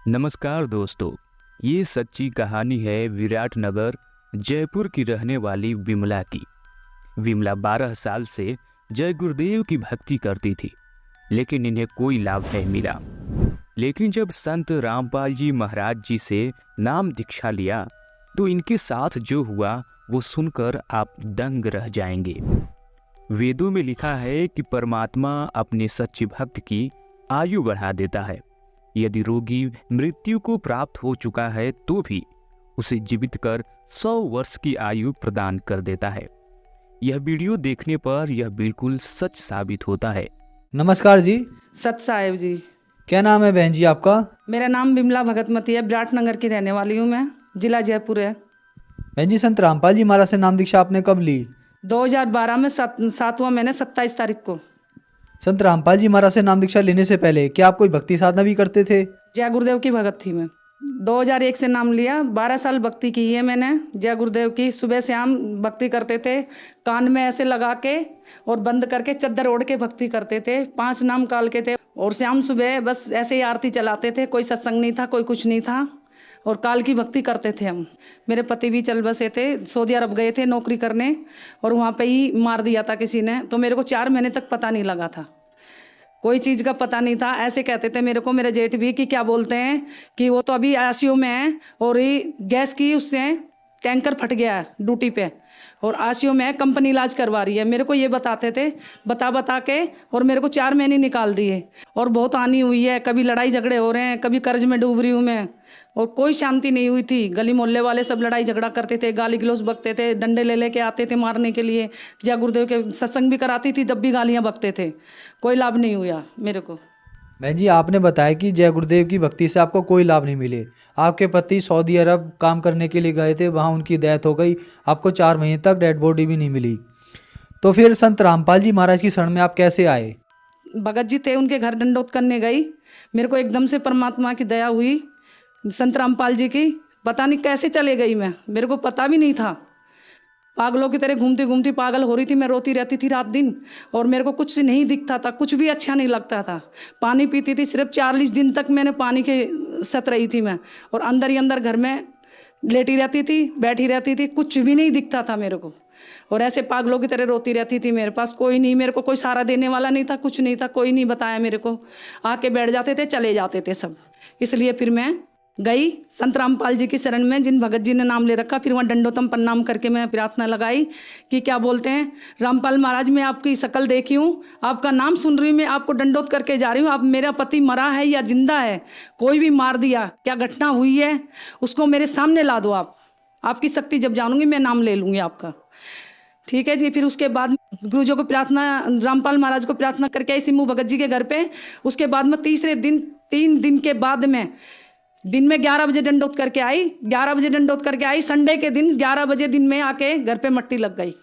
नमस्कार दोस्तों, ये सच्ची कहानी है विराटनगर जयपुर की रहने वाली विमला की। विमला 12 साल से जय गुरुदेव की भक्ति करती थी, लेकिन इन्हें कोई लाभ नहीं मिला। लेकिन जब संत रामपाल जी महाराज जी से नाम दीक्षा लिया तो इनके साथ जो हुआ वो सुनकर आप दंग रह जाएंगे। वेदों में लिखा है कि परमात्मा अपने सच्चे भक्त की आयु बढ़ा देता है। यदि रोगी मृत्यु को प्राप्त हो चुका है तो भी उसे जीवित कर 100 वर्ष की आयु प्रदान कर देता है। यह वीडियो देखने पर यह बिल्कुल सच साबित होता है। नमस्कार जी। सत साहेब जी। क्या नाम है बहन जी आपका? मेरा नाम विमला भगतमती है, विराटनगर की रहने वाली हूँ मैं, जिला जयपुर है। बहन जी, संत रामपाल जी महाराज से नाम दीक्षा आपने कब ली? 2012 में 7वां महीने 27 तारीख को। संत रामपाल जी महाराज से नाम दीक्षा लेने से पहले क्या आप कोई भक्ति साधना भी करते थे? जय गुरुदेव की भगत थी मैं। 2001 से नाम लिया, 12 साल भक्ति की है मैंने जय गुरुदेव की। सुबह शाम भक्ति करते थे, कान में ऐसे लगा के और बंद करके चद्दर ओढ़ के भक्ति करते थे। 5 नाम काल के थे और शाम सुबह बस ऐसे ही आरती चलाते थे। कोई सत्संग नहीं था, कोई कुछ नहीं था और काल की भक्ति करते थे हम। मेरे पति भी चल बसे थे, सऊदी अरब गए थे नौकरी करने और वहाँ पे ही मार दिया था किसी ने। तो मेरे को 4 महीने तक पता नहीं लगा था, कोई चीज़ का पता नहीं था। ऐसे कहते थे मेरे को मेरे जेठ भी कि क्या बोलते हैं कि वो तो अभी आईसीयू में है और ये गैस की उससे टैंकर फट गया है ड्यूटी पे और आईसीयू में कंपनी इलाज करवा रही है। मेरे को ये बताते थे, बता के और मेरे को 4 महीने निकाल दिए और बहुत हानि हुई है। कभी लड़ाई झगड़े हो रहे हैं, कभी कर्ज में डूब रही हूँ मैं और कोई शांति नहीं हुई थी। गली मोहल्ले वाले सब लड़ाई झगड़ा करते थे, गाली गलौज बकते थे, डंडे ले लेके आते थे मारने के लिए। जय गुरुदेव के सत्संग भी कराती थी तब भी गालियाँ बकते थे। कोई लाभ नहीं हुआ मेरे को। बहन जी, आपने बताया कि जय गुरुदेव की भक्ति से आपको कोई लाभ नहीं मिले। आपके पति सऊदी अरब काम करने के लिए गए थे, वहाँ उनकी डेथ हो गई, आपको 4 महीने तक डेड बॉडी भी नहीं मिली। तो फिर संत रामपाल जी महाराज की शरण में आप कैसे आए? भगत जी थे, उनके घर दंडोत करने गई। मेरे को एकदम से परमात्मा की दया हुई, संत रामपाल जी की। पता नहीं कैसे चले गई मैं, मेरे को पता भी नहीं था। पागलों की तरह घूमती घूमती पागल हो रही थी मैं, रोती रहती थी रात दिन और मेरे को कुछ नहीं दिखता था, कुछ भी अच्छा नहीं लगता था। पानी पीती थी, सिर्फ 40 दिन तक मैंने पानी के सत रही थी मैं और अंदर ही अंदर घर में लेटी रहती थी, बैठी रहती थी, कुछ भी नहीं दिखता था मेरे को और ऐसे पागलों की तरह रोती रहती थी। मेरे पास कोई नहीं, मेरे को कोई सहारा देने वाला नहीं था, कुछ नहीं था, कोई नहीं बताया मेरे को। आके बैठ जाते थे, चले जाते थे सब। इसलिए फिर मैं गई संत रामपाल जी की शरण में, जिन भगत जी ने नाम ले रखा। फिर वहाँ दंडोतम प्रणाम करके मैं प्रार्थना लगाई कि क्या बोलते हैं, रामपाल महाराज मैं आपकी शक्ल देखी हूँ, आपका नाम सुन रही हूँ, मैं आपको दंडोत करके जा रही हूँ। आप, मेरा पति मरा है या जिंदा है, कोई भी मार दिया, क्या घटना हुई है उसको मेरे सामने ला दो। आपकी शक्ति जब जानूंगी मैं नाम ले लूँगी आपका। ठीक है जी। फिर उसके बाद गुरु जी को प्रार्थना, रामपाल महाराज को प्रार्थना करके आई सिम्मू भगत जी के घर पे। उसके बाद में तीसरे दिन, 3 दिन के बाद में दिन में 11 बजे दंडोत करके आई। 11 बजे दंडोत करके आई, संडे के दिन 11 बजे दिन में आके घर पे मट्टी लग गई।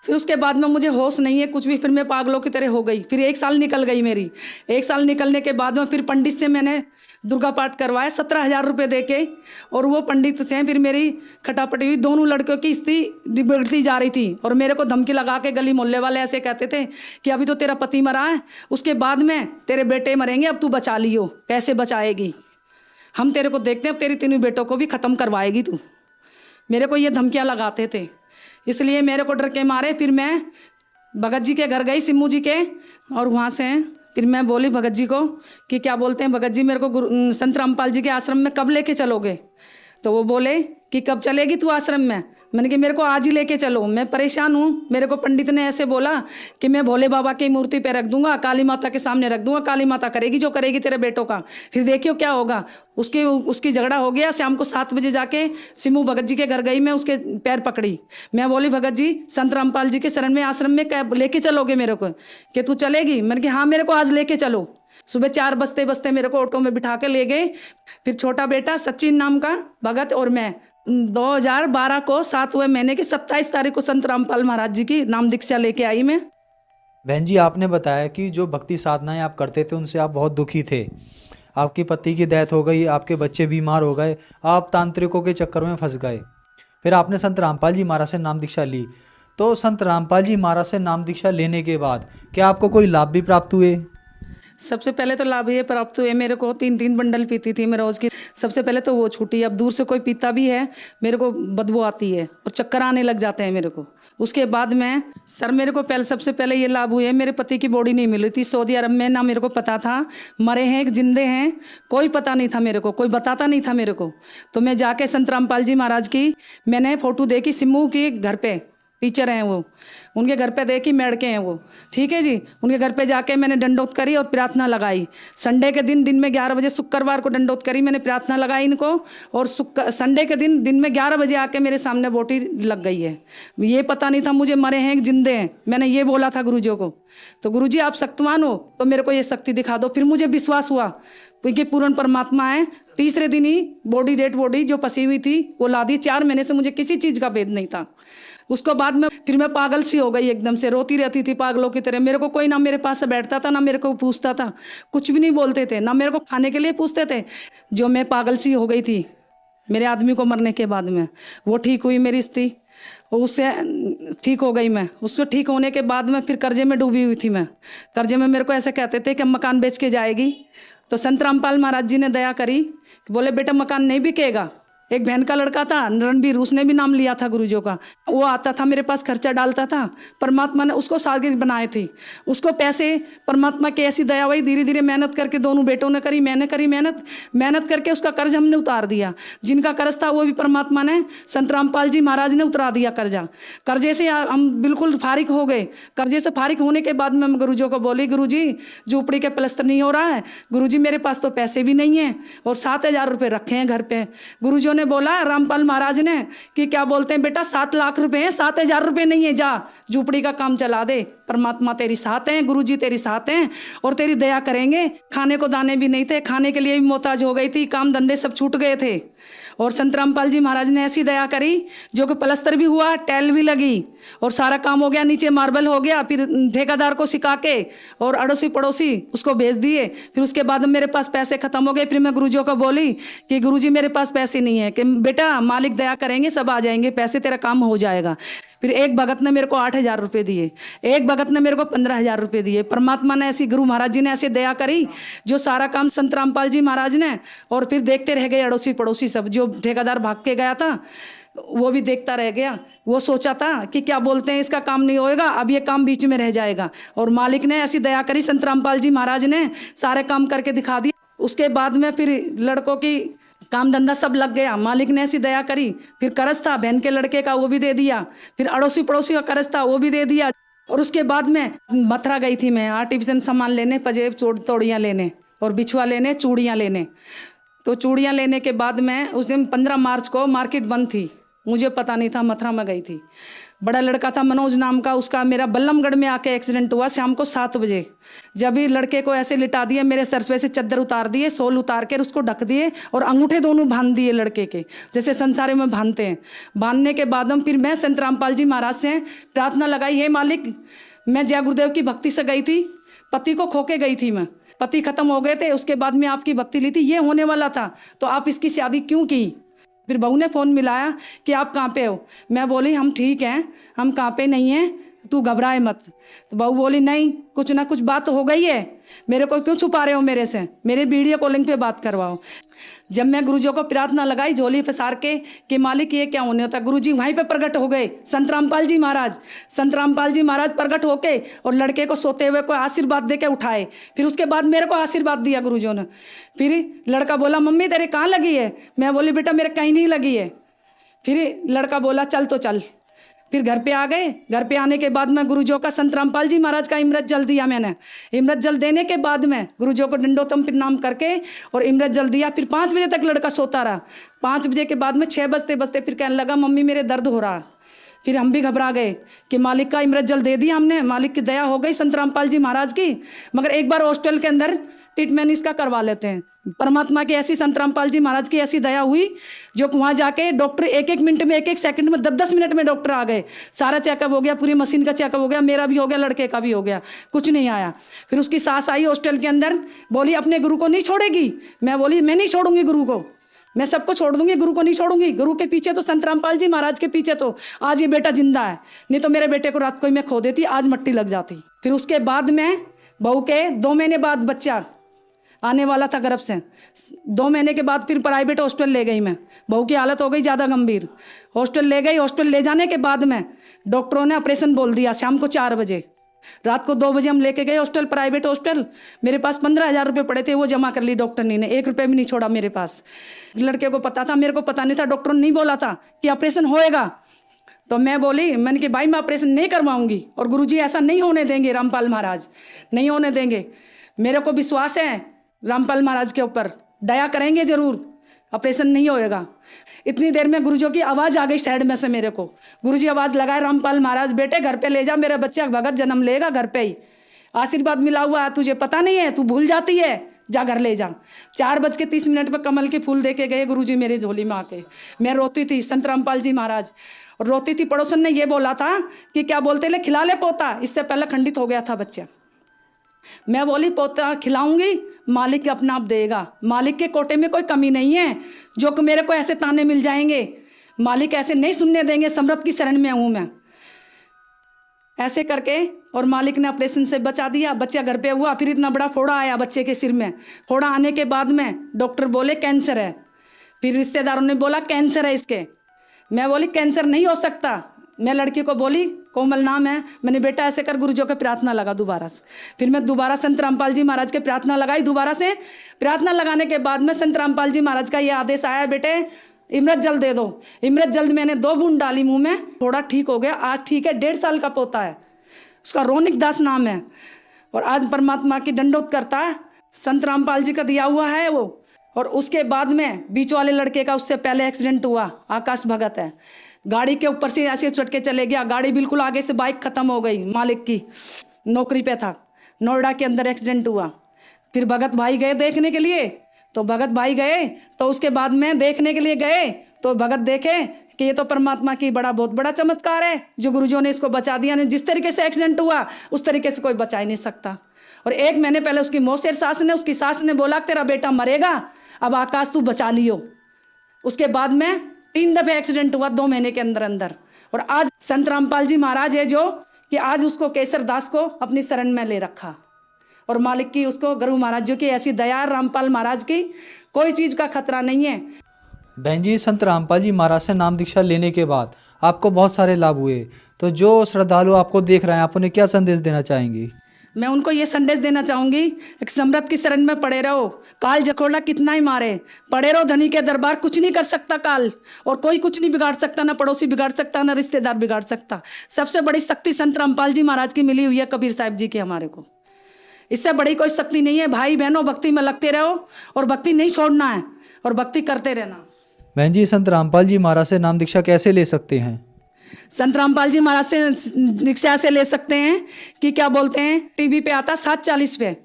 फिर उसके बाद में मुझे होश नहीं है कुछ भी, फिर मैं पागलों की तरह हो गई। फिर 1 साल निकल गई मेरी। 1 साल निकलने के बाद में फिर पंडित से मैंने दुर्गा पाठ करवाया 17,000 रुपये दे के और वो पंडित से फिर मेरी खटापटी हुई। दोनों लड़कियों की स्थिति बिगड़ती जा रही थी और मेरे को धमकी लगा के गली मोहल्ले वाले ऐसे कहते थे कि अभी तो तेरा पति मरा है, उसके बाद में तेरे बेटे मरेंगे, अब तू बचा लियो। कैसे बचाएगी, हम तेरे को देखते हैं, अब तेरी 3 बेटों को भी ख़त्म करवाएगी तू। मेरे को ये धमकियाँ लगाते थे, इसलिए मेरे को डर के मारे फिर मैं भगत जी के घर गई, सिम्मू जी के, और वहाँ से फिर मैं बोली भगत जी को कि क्या बोलते हैं भगत जी, मेरे को संत रामपाल जी के आश्रम में कब लेके चलोगे? तो वो बोले कि कब चलेगी तू आश्रम में? मैंने कहा मेरे को आज ही लेके चलो, मैं परेशान हूँ। मेरे को पंडित ने ऐसे बोला कि मैं भोले बाबा की मूर्ति पे रख दूंगा, काली माता के सामने रख दूंगा, काली माता करेगी जो करेगी तेरे बेटों का, फिर देखियो क्या होगा। उसकी झगड़ा हो गया। शाम को 7 बजे जाके सिम्मू भगत जी के घर गई, मैं उसके पैर पकड़ी। मैं बोली भगत जी संत रामपाल जी के शरण में आश्रम में लेके चलोगे मेरे को? कि तू चलेगी? मैंने कहा हाँ मेरे को आज लेके चलो। सुबह 4 बजते बजते मेरे को ऑटो में बिठा के ले गए। फिर छोटा बेटा सचिन नाम का भगत और मैं 2012 को 7वें महीने की 27 तारीख को संत रामपाल महाराज जी की नाम दीक्षा लेके आई मैं। बहन जी, आपने बताया कि जो भक्ति साधनाएं आप करते थे उनसे आप बहुत दुखी थे। आपके पति की डेथ हो गई, आपके बच्चे बीमार हो गए, आप तांत्रिकों के चक्कर में फंस गए। फिर आपने संत रामपाल जी महाराज से नाम दीक्षा ली। तो संत रामपाल जी महाराज से नाम दीक्षा लेने के बाद क्या आपको कोई लाभ भी प्राप्त हुए? सबसे पहले तो लाभ ये प्राप्त हुए मेरे को, 3-3 बंडल पीती थी मैं रोज़ की। सबसे पहले तो वो छूटी। अब दूर से कोई पीता भी है मेरे को बदबू आती है और चक्कर आने लग जाते हैं मेरे को। उसके बाद में सर मेरे को सबसे पहले ये लाभ हुए, मेरे पति की बॉडी नहीं मिली थी सऊदी अरब में, ना मेरे को पता था मरे हैं कि जिंदे हैं, कोई पता नहीं था मेरे को, कोई बताता नहीं था मेरे को। तो मैं जाके संत रामपाल जी महाराज की मैंने फ़ोटो देखी, सिम्मू की घर पे टीचर हैं वो, उनके घर पे देखी, मेड़ के हैं वो, ठीक है जी। उनके घर पे जाके मैंने दंडोत करी और प्रार्थना लगाई। संडे के दिन में 11 बजे, शुक्रवार को दंडोत करी मैंने, प्रार्थना लगाई इनको, और संडे के दिन में 11 बजे आके मेरे सामने बोटी लग गई है। ये पता नहीं था मुझे मरे हैं कि जिंदे हैं। मैंने ये बोला था गुरुजी को, तो गुरुजी आप शक्तिमान हो तो मेरे को ये शक्ति दिखा दो। फिर मुझे विश्वास हुआ कि पूर्ण परमात्मा है। तीसरे दिन ही डेड बॉडी जो फंसी हुई थी वो ला दी। 4 महीने से मुझे किसी चीज़ का भेद नहीं था। उसको बाद में फिर मैं पागल सी हो गई, एकदम से रोती रहती थी पागलों की तरह। मेरे को कोई ना मेरे पास से बैठता था, ना मेरे को पूछता था, कुछ भी नहीं बोलते थे, ना मेरे को खाने के लिए पूछते थे। जो मैं पागल सी हो गई थी मेरे आदमी को मरने के बाद में, वो ठीक हुई मेरी स्थिति, उससे ठीक हो गई मैं। उसको ठीक होने के बाद में फिर कर्जे में डूबी हुई थी मैं। कर्जे में मेरे को ऐसे कहते थे कि मकान बेच के जाएगी। तो संत रामपाल महाराज जी ने दया करी, बोले बेटा मकान नहीं बिकेगा। एक बहन का लड़का था रणबीर, उसने भी नाम लिया था गुरुजों का, वो आता था मेरे पास, खर्चा डालता था। परमात्मा ने उसको शागिर्द बनाए थे, उसको पैसे परमात्मा की ऐसी दया हुई, धीरे धीरे मेहनत करके दोनों बेटों ने करी, मैंने करी मेहनत करके उसका कर्ज हमने उतार दिया। जिनका कर्ज था वो भी परमात्मा ने, संत रामपाल जी महाराज ने उतरा दिया कर्जा। कर्जे से हम बिल्कुल फारिग हो गए। कर्जे से फारिग होने के बाद मैं गुरुजों को बोली, गुरुजी झोपड़ी के प्लस्तर नहीं हो रहा है, गुरुजी मेरे पास तो पैसे भी नहीं है और 7,000 रुपये रखे हैं घर पे। गुरुजों ने बोला रामपाल महाराज ने कि क्या बोलते हैं बेटा, 7 लाख रुपए हैं, 7,000 रुपये नहीं है, जा झोपड़ी का काम चला दे। परमात्मा तेरी साथ हैं, गुरुजी तेरी साथ हैं और तेरी दया करेंगे। खाने को दाने भी नहीं थे, खाने के लिए भी मोहताज हो गई थी, काम धंधे सब छूट गए थे। और संत रामपाल जी महाराज ने ऐसी दया करी जो कि प्लस्तर भी हुआ, टाइल भी लगी और सारा काम हो गया, नीचे मार्बल हो गया। फिर ठेकेदार को सिखा के और अड़ोसी पड़ोसी उसको भेज दिए। फिर उसके बाद मेरे पास पैसे खत्म हो गए। फिर मैं गुरुजियों को बोली कि गुरुजी मेरे पास पैसे नहीं है, कि बेटा मालिक दया करेंगे, सब आ जाएंगे पैसे, तेरा काम हो जाएगा। फिर एक भगत ने मेरे को 8,000 रुपये दिए, एक भगत ने मेरे को 15,000 रुपये दिए। परमात्मा ने ऐसी, गुरु महाराज जी ने ऐसी दया करी जो सारा काम संत रामपाल जी महाराज ने। और फिर देखते रह गए अड़ोसी पड़ोसी सब, जो ठेकेदार भाग के गया था वो भी देखता रह गया। वो सोचा था कि क्या बोलते हैं इसका काम नहीं होएगा, अब ये काम बीच में रह जाएगा। और मालिक ने ऐसी दया करी, संत रामपाल जी महाराज ने सारे काम करके दिखा दिए। उसके बाद में फिर लड़कों की काम धंधा सब लग गया, मालिक ने ऐसी दया करी। फिर कर्ज था बहन के लड़के का, वो भी दे दिया। फिर अड़ोसी पड़ोसी का कर्ज था, वो भी दे दिया। और उसके बाद में मथुरा गई थी मैं आर्टिफिशियल सामान लेने, पजेब तोड़ियाँ लेने और बिछुआ लेने, चूड़ियाँ लेने। तो चूड़ियाँ लेने के बाद में उस दिन 15 मार्च को मार्केट बंद थी, मुझे पता नहीं था, मथुरा में गई थी। बड़ा लड़का था मनोज नाम का, उसका मेरा बल्लमगढ़ में आके एक्सीडेंट हुआ शाम को 7 बजे। जब ही लड़के को ऐसे लिटा दिए, मेरे सर पे से चद्दर उतार दिए, सोल उतार कर उसको ढक दिए और अंगूठे दोनों बांध दिए लड़के के, जैसे संसारे में बांधते हैं। बांधने के बाद में फिर मैं संत रामपाल जी महाराज से प्रार्थना लगाई, हे मालिक, मैं जय गुरुदेव की भक्ति से गई थी, पति को खो के गई थी मैं, पति खत्म हो गए थे, उसके बाद में आपकी भक्ति ली थी, ये होने वाला था, तो आप इसकी शादी क्यों की। फिर बहू ने फ़ोन मिलाया कि आप कहाँ पे हो। मैं बोली हम ठीक हैं, हम कहाँ पे नहीं हैं, तू घबराए मत। तो बहू बोली नहीं, कुछ ना कुछ बात हो गई है, मेरे को क्यों छुपा रहे हो मेरे से, मेरे वीडियो कॉलिंग पे बात करवाओ। जब मैं गुरुजी को प्रार्थना लगाई झोली फंसार के कि मालिक ये क्या होने होता, गुरुजी वहीं पे प्रकट हो गए, संत रामपाल जी महाराज। संत रामपाल जी महाराज प्रकट होके और लड़के को सोते हुए को आशीर्वाद दे के उठाए। फिर उसके बाद मेरे को आशीर्वाद दिया गुरुजियों ने। फिर लड़का बोला मम्मी तेरे कहाँ लगी है, मैं बोली बेटा मेरे कहीं नहीं लगी है। फिर लड़का बोला चल तो चल। फिर घर पे आ गए। घर पे आने के बाद में गुरुजियों का, संत रामपाल जी महाराज का इमृत जल दिया मैंने। इमृत जल देने के बाद में गुरुजियों को दंडोतम प्रणाम करके और इमृत जल दिया। फिर 5 बजे तक लड़का सोता रहा। 5 बजे के बाद में 6 बजते बजते फिर कहने लगा मम्मी मेरे दर्द हो रहा। फिर हम भी घबरा गए कि मालिक का इमृत जल दे दिया हमने, मालिक की दया हो गई संत रामपाल जी महाराज की। मगर एक बार हॉस्पिटल के अंदर ट्रीटमेंट इसका करवा लेते हैं। परमात्मा की ऐसी, संत रामपाल जी महाराज की ऐसी दया हुई जो वहाँ जाके डॉक्टर 1-1 मिनट में, 1-1 सेकंड में, 10-10 मिनट में डॉक्टर आ गए। सारा चेकअप हो गया, पूरी मशीन का चेकअप हो गया, मेरा भी हो गया, लड़के का भी हो गया, कुछ नहीं आया। फिर उसकी सास आई हॉस्टल के अंदर, बोली अपने गुरु को नहीं छोड़ेगी। मैं बोली मैं नहीं छोड़ूंगी गुरु को, मैं सबको छोड़ दूंगी, गुरु को नहीं छोड़ूंगी। गुरु के पीछे तो, संत रामपाल जी महाराज के पीछे तो आज ये बेटा जिंदा है, नहीं तो मेरे बेटे को रात को ही मैं खो देती, आज मट्टी लग जाती। फिर उसके बाद में बहू के 2 महीने बाद बच्चा आने वाला था गर्भ से। 2 महीने के बाद फिर प्राइवेट हॉस्पिटल ले गई मैं। बहू की हालत हो गई ज़्यादा गंभीर, हॉस्पिटल ले गई। हॉस्पिटल ले जाने के बाद में डॉक्टरों ने ऑपरेशन बोल दिया शाम को 4 बजे। रात को 2 बजे हम लेके गए हॉस्पिटल, प्राइवेट हॉस्पिटल। मेरे पास 15,000 रुपये पड़े थे, वो जमा कर ली डॉक्टर ने 1 रुपये भी नहीं छोड़ा मेरे पास। लड़के को पता था, मेरे को पता नहीं था। डॉक्टर ने नहीं बोला था कि ऑपरेशन होएगा। तो मैं बोली, मैंने कि भाई मैं ऑपरेशन नहीं करवाऊंगी और गुरुजी ऐसा नहीं होने देंगे, रामपाल महाराज नहीं होने देंगे। मेरे को विश्वास है रामपाल महाराज के ऊपर, दया करेंगे जरूर, ऑपरेशन नहीं होएगा। इतनी देर में गुरुजी की आवाज़ आ गई साइड में से मेरे को। गुरुजी आवाज़ लगाए, रामपाल महाराज बेटे घर पे ले जा, मेरा बच्चा भगत जन्म लेगा घर पे ही, आशीर्वाद मिला हुआ है, तुझे पता नहीं है, तू भूल जाती है, जा घर ले जा। 4:30 पर कमल के फूल दे के गए गुरुजी मेरी झोली में आके। मैं रोती थी, संत रामपाल जी महाराज, और रोती थी। पड़ोसन ने ये बोला था कि क्या बोलते ले, खिला ले पोता, इससे पहले खंडित हो गया था बच्चा। मैं बोली पोता खिलाऊंगी, मालिक अपना आप देगा, मालिक के कोटे में कोई कमी नहीं है। जो कि मेरे को ऐसे ताने मिल जाएंगे, मालिक ऐसे नहीं सुनने देंगे, समृद्ध की शरण में हूँ मैं। ऐसे करके और मालिक ने ऑपरेशन से बचा दिया, बच्चा घर पे हुआ। फिर इतना बड़ा फोड़ा आया बच्चे के सिर में। फोड़ा आने के बाद में डॉक्टर बोले कैंसर है। फिर रिश्तेदारों ने बोला कैंसर है इसके। मैं बोली कैंसर नहीं हो सकता। मैं लड़की को बोली, कोमल नाम है, मैंने बेटा ऐसे कर, गुरुजी के प्रार्थना लगा दोबारा से। फिर मैं दोबारा संत रामपाल जी महाराज के प्रार्थना लगाई। दोबारा से प्रार्थना लगाने के बाद में संत रामपाल जी महाराज का ये आदेश आया, बेटे इमरत जल दे दो। इमरत जल्द मैंने 2 बूंद डाली मुंह में, थोड़ा ठीक हो गया। आज ठीक है, 1.5 साल का पोता है, उसका रोनिक दास नाम है, और आज परमात्मा की दंडोत करता है। संत रामपाल जी का दिया हुआ है वो। और उसके बाद में बीच वाले लड़के का उससे पहले एक्सीडेंट हुआ, आकाश भगत है, गाड़ी के ऊपर से ऐसे चढ़ के चले गया। गाड़ी बिल्कुल आगे से, बाइक खत्म हो गई, मालिक की नौकरी पे था, नोएडा के अंदर एक्सीडेंट हुआ। फिर भगत भाई गए देखने के लिए, तो भगत भाई गए, तो उसके बाद में देखने के लिए गए तो भगत देखे कि ये तो परमात्मा की बहुत बड़ा चमत्कार है जो गुरुजियों ने इसको बचा दिया। जिस तरीके से एक्सीडेंट हुआ उस तरीके से कोई बचा ही नहीं सकता। और 1 महीने पहले उसकी मौसेर सास ने, उसकी सास ने बोला तेरा बेटा मरेगा, अब आकाश तू बचा लियो। उसके बाद में 3 दफे एक्सीडेंट हुआ 2 महीने के अंदर अंदर। और आज संत रामपाल जी महाराज है जो कि आज उसको केसर दास को अपनी शरण में ले रखा। और मालिक की उसको, गुरु महाराज जी की ऐसी दया, रामपाल महाराज की, कोई चीज़ का खतरा नहीं है। बहन जी, संत रामपाल जी महाराज से नाम दीक्षा लेने के बाद आपको बहुत सारे लाभ हुए, तो जो श्रद्धालु आपको देख रहे हैं, आप उन्हें क्या संदेश देना चाहेंगी? मैं उनको ये संदेश देना चाहूँगी, एक समृद्ध की शरण में पड़े रहो। काल जकोड़ा कितना ही मारे, पड़े रहो धनी के दरबार, कुछ नहीं कर सकता काल, और कोई कुछ नहीं बिगाड़ सकता, ना पड़ोसी बिगाड़ सकता, ना रिश्तेदार बिगाड़ सकता। सबसे बड़ी शक्ति संत रामपाल जी महाराज की मिली हुई है, कबीर साहब जी की हमारे को। इससे बड़ी कोई शक्ति नहीं है। भाई बहनों, भक्ति में लगते रहो और भक्ति नहीं छोड़ना है और भक्ति करते रहना। बहन जी, संत रामपाल जी महाराज से नाम दीक्षा कैसे ले सकते हैं? संत रामपाल जी महाराज से दीक्षा से ले सकते हैं कि क्या बोलते हैं, टीवी पे आता 7:40 पे,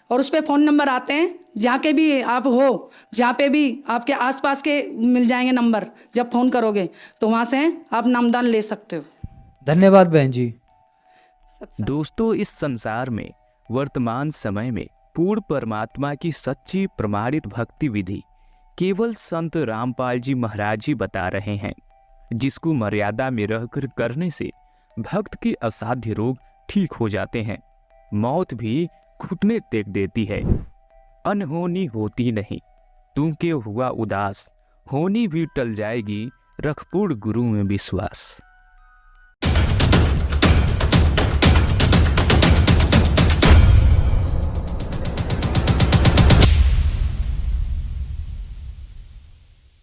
और उस पर फ़ोन नंबर आते हैं, जहाँ के भी आप हो, जहाँ पे भी आपके आसपास के मिल जाएंगे नंबर। जब फ़ोन करोगे तो वहाँ से आप नामदान ले सकते हो। धन्यवाद बहन जी। दोस्तों, इस संसार में वर्तमान समय में पूर्ण परमात्मा की सच्ची प्रमाणित भक्ति विधि केवल संत रामपाल जी महाराज ही बता रहे हैं, जिसको मर्यादा में रहकर करने से भक्त के असाध्य रोग ठीक हो जाते हैं, मौत भी घुटने टेक देती है। अनहोनी होती नहीं, तू क्यों हुआ उदास, होनी भी टल जाएगी, रख पूर्ण गुरु में विश्वास।